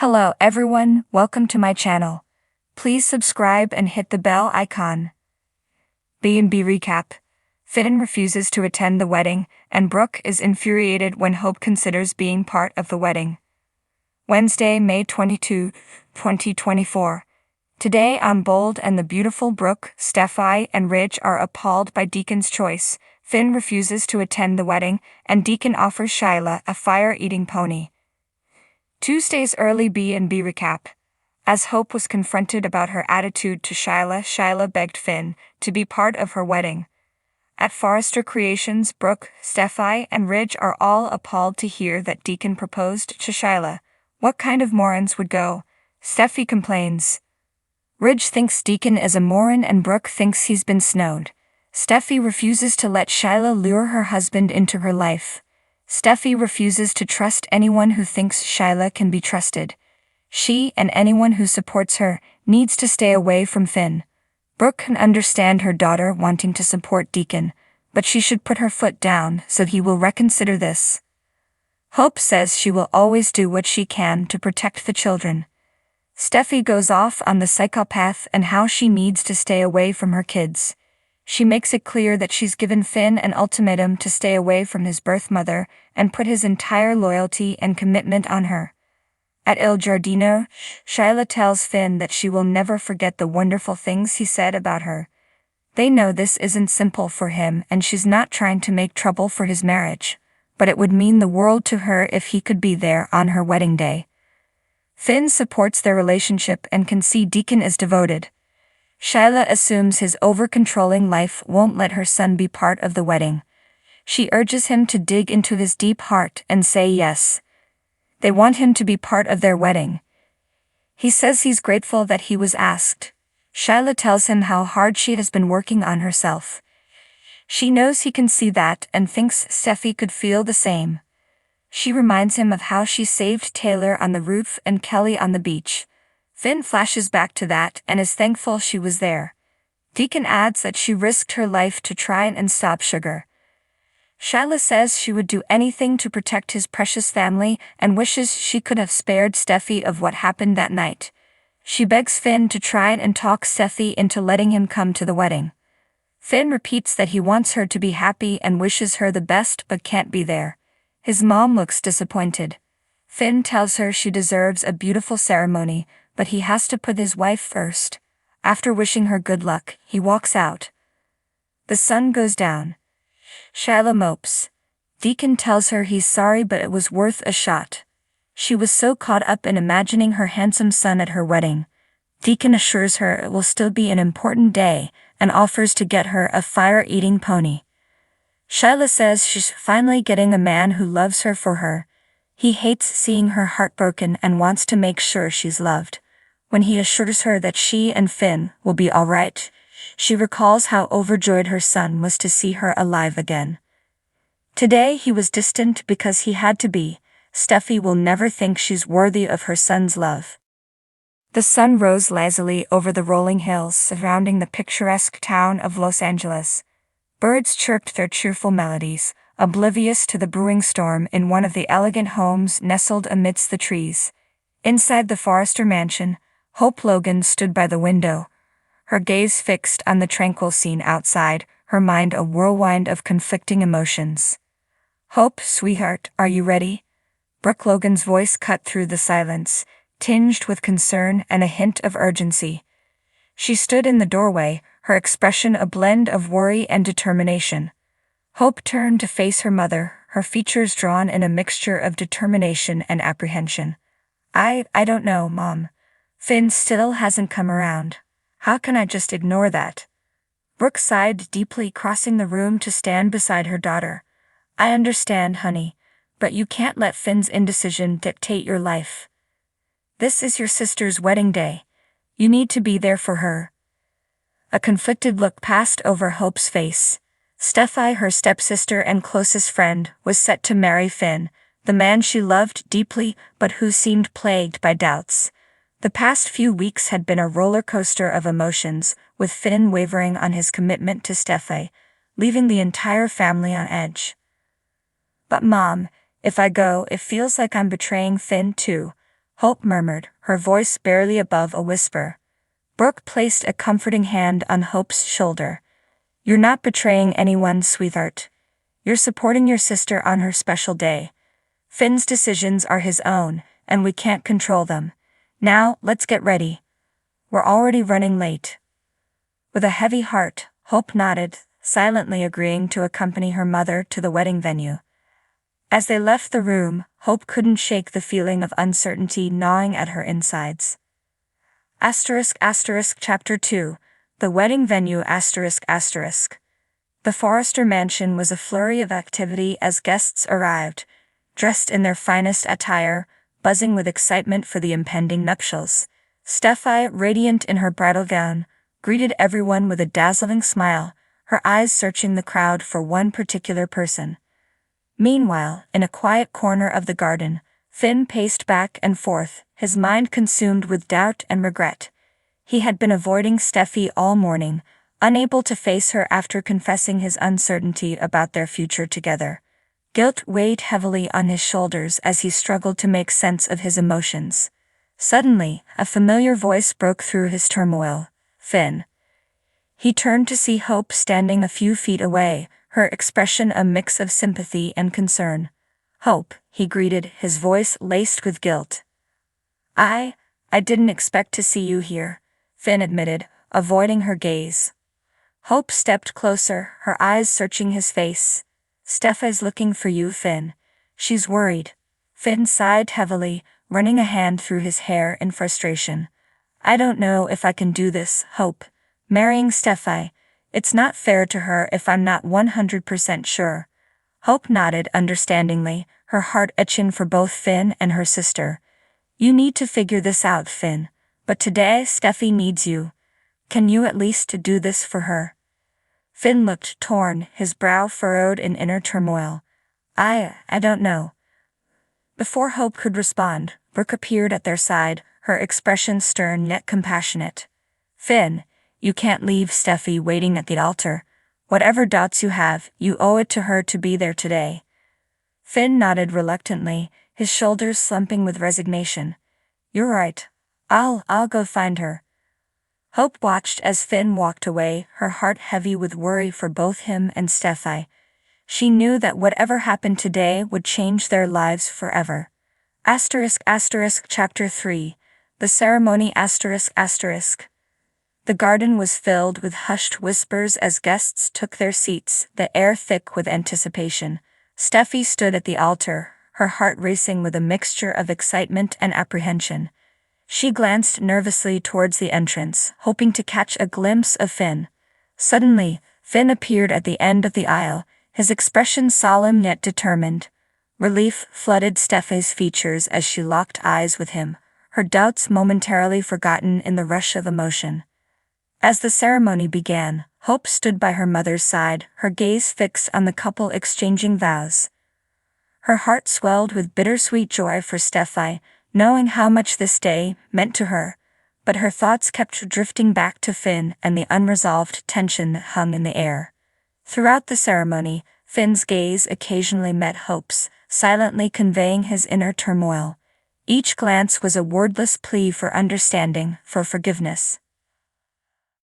Hello everyone, welcome to my channel. Please subscribe and hit the bell icon. B&B recap. Finn refuses to attend the wedding, and Brooke is infuriated when Hope considers being part of the wedding. Wednesday, May 22, 2024. Today on Bold and the beautiful Brooke, Steffi, and Ridge are appalled by Deacon's choice. Finn refuses to attend the wedding, and Deacon offers Shyla a fire-eating pony. Tuesday's early B&B recap. As Hope was confronted about her attitude to Shyla begged Finn to be part of her wedding. At Forrester Creations, Brooke, Steffi, and Ridge are all appalled to hear that Deacon proposed to Shyla. What kind of morons would go? Steffi complains. Ridge thinks Deacon is a moron and Brooke thinks he's been snowed. Steffi refuses to let Shyla lure her husband into her life. Steffi refuses to trust anyone who thinks Shyla can be trusted. She, and anyone who supports her, needs to stay away from Finn. Brooke can understand her daughter wanting to support Deacon, but she should put her foot down so he will reconsider this. Hope says she will always do what she can to protect the children. Steffi goes off on the psychopath and how she needs to stay away from her kids. She makes it clear that she's given Finn an ultimatum to stay away from his birth mother and put his entire loyalty and commitment on her. At Il Giardino, Shyla tells Finn that she will never forget the wonderful things he said about her. They know this isn't simple for him and she's not trying to make trouble for his marriage, but it would mean the world to her if he could be there on her wedding day. Finn supports their relationship and can see Deacon is devoted. Shyla assumes his over-controlling life won't let her son be part of the wedding. She urges him to dig into his deep heart and say yes. They want him to be part of their wedding. He says he's grateful that he was asked. Shyla tells him how hard she has been working on herself. She knows he can see that and thinks Steffi could feel the same. She reminds him of how she saved Taylor on the roof and Kelly on the beach. Finn flashes back to that and is thankful she was there. Deacon adds that she risked her life to try and stop Sugar. Shyla says she would do anything to protect his precious family and wishes she could have spared Steffi of what happened that night. She begs Finn to try and talk Steffi into letting him come to the wedding. Finn repeats that he wants her to be happy and wishes her the best but can't be there. His mom looks disappointed. Finn tells her she deserves a beautiful ceremony, but he has to put his wife first. After wishing her good luck, he walks out. The sun goes down. Shyla mopes. Deacon tells her he's sorry but it was worth a shot. She was so caught up in imagining her handsome son at her wedding. Deacon assures her it will still be an important day and offers to get her a fire-eating pony. Shyla says she's finally getting a man who loves her for her. He hates seeing her heartbroken and wants to make sure she's loved. When he assures her that she and Finn will be all right, she recalls how overjoyed her son was to see her alive again. Today he was distant because he had to be. Steffi will never think she's worthy of her son's love. The sun rose lazily over the rolling hills surrounding the picturesque town of Los Angeles. Birds chirped their cheerful melodies, oblivious to the brewing storm in one of the elegant homes nestled amidst the trees. Inside the Forrester mansion, Hope Logan stood by the window, her gaze fixed on the tranquil scene outside, her mind a whirlwind of conflicting emotions. "Hope, sweetheart, are you ready?" Brooke Logan's voice cut through the silence, tinged with concern and a hint of urgency. She stood in the doorway, her expression a blend of worry and determination. Hope turned to face her mother, her features drawn in a mixture of determination and apprehension. I don't know, Mom. Finn still hasn't come around. How can I just ignore that?" Brooke sighed deeply, crossing the room to stand beside her daughter. "I understand, honey, but you can't let Finn's indecision dictate your life. This is your sister's wedding day. You need to be there for her." A conflicted look passed over Hope's face. Steffi, her stepsister and closest friend, was set to marry Finn, the man she loved deeply but who seemed plagued by doubts. The past few weeks had been a roller coaster of emotions, with Finn wavering on his commitment to Steffi, leaving the entire family on edge. "But Mom, if I go, it feels like I'm betraying Finn too." Hope murmured, her voice barely above a whisper. Brooke placed a comforting hand on Hope's shoulder. "You're not betraying anyone, sweetheart. You're supporting your sister on her special day. Finn's decisions are his own, and we can't control them. Now, let's get ready. We're already running late." With a heavy heart, Hope nodded, silently agreeing to accompany her mother to the wedding venue. As they left the room, Hope couldn't shake the feeling of uncertainty gnawing at her insides. Chapter 2, The Wedding Venue The Forrester mansion was a flurry of activity as guests arrived, dressed in their finest attire, buzzing with excitement for the impending nuptials. Steffi, radiant in her bridal gown, greeted everyone with a dazzling smile, her eyes searching the crowd for one particular person. Meanwhile, in a quiet corner of the garden, Finn paced back and forth, his mind consumed with doubt and regret. He had been avoiding Steffi all morning, unable to face her after confessing his uncertainty about their future together. Guilt weighed heavily on his shoulders as he struggled to make sense of his emotions. Suddenly, a familiar voice broke through his turmoil. "Finn." He turned to see Hope standing a few feet away, her expression a mix of sympathy and concern. "Hope," he greeted, his voice laced with guilt. I didn't expect to see you here," Finn admitted, avoiding her gaze. Hope stepped closer, her eyes searching his face. "Steffi's looking for you, Finn. She's worried." Finn sighed heavily, running a hand through his hair in frustration. "I don't know if I can do this, Hope. Marrying Steffi. It's not fair to her if I'm not 100% sure." Hope nodded understandingly, her heart itching for both Finn and her sister. "You need to figure this out, Finn. But today Steffi needs you. Can you at least do this for her?" Finn looked torn, his brow furrowed in inner turmoil. I don't know." Before Hope could respond, Brooke appeared at their side, her expression stern yet compassionate. "Finn, you can't leave Steffi waiting at the altar. Whatever doubts you have, you owe it to her to be there today." Finn nodded reluctantly, his shoulders slumping with resignation. "You're right. I'll go find her." Hope watched as Finn walked away, her heart heavy with worry for both him and Steffi. She knew that whatever happened today would change their lives forever. Chapter 3, The Ceremony The garden was filled with hushed whispers as guests took their seats, the air thick with anticipation. Steffi stood at the altar, her heart racing with a mixture of excitement and apprehension. She glanced nervously towards the entrance, hoping to catch a glimpse of Finn. Suddenly, Finn appeared at the end of the aisle, his expression solemn yet determined. Relief flooded Steffi's features as she locked eyes with him, her doubts momentarily forgotten in the rush of emotion. As the ceremony began, Hope stood by her mother's side, her gaze fixed on the couple exchanging vows. Her heart swelled with bittersweet joy for Steffi, knowing how much this day meant to her, but her thoughts kept drifting back to Finn and the unresolved tension that hung in the air. Throughout the ceremony, Finn's gaze occasionally met Hope's, silently conveying his inner turmoil. Each glance was a wordless plea for understanding, for forgiveness.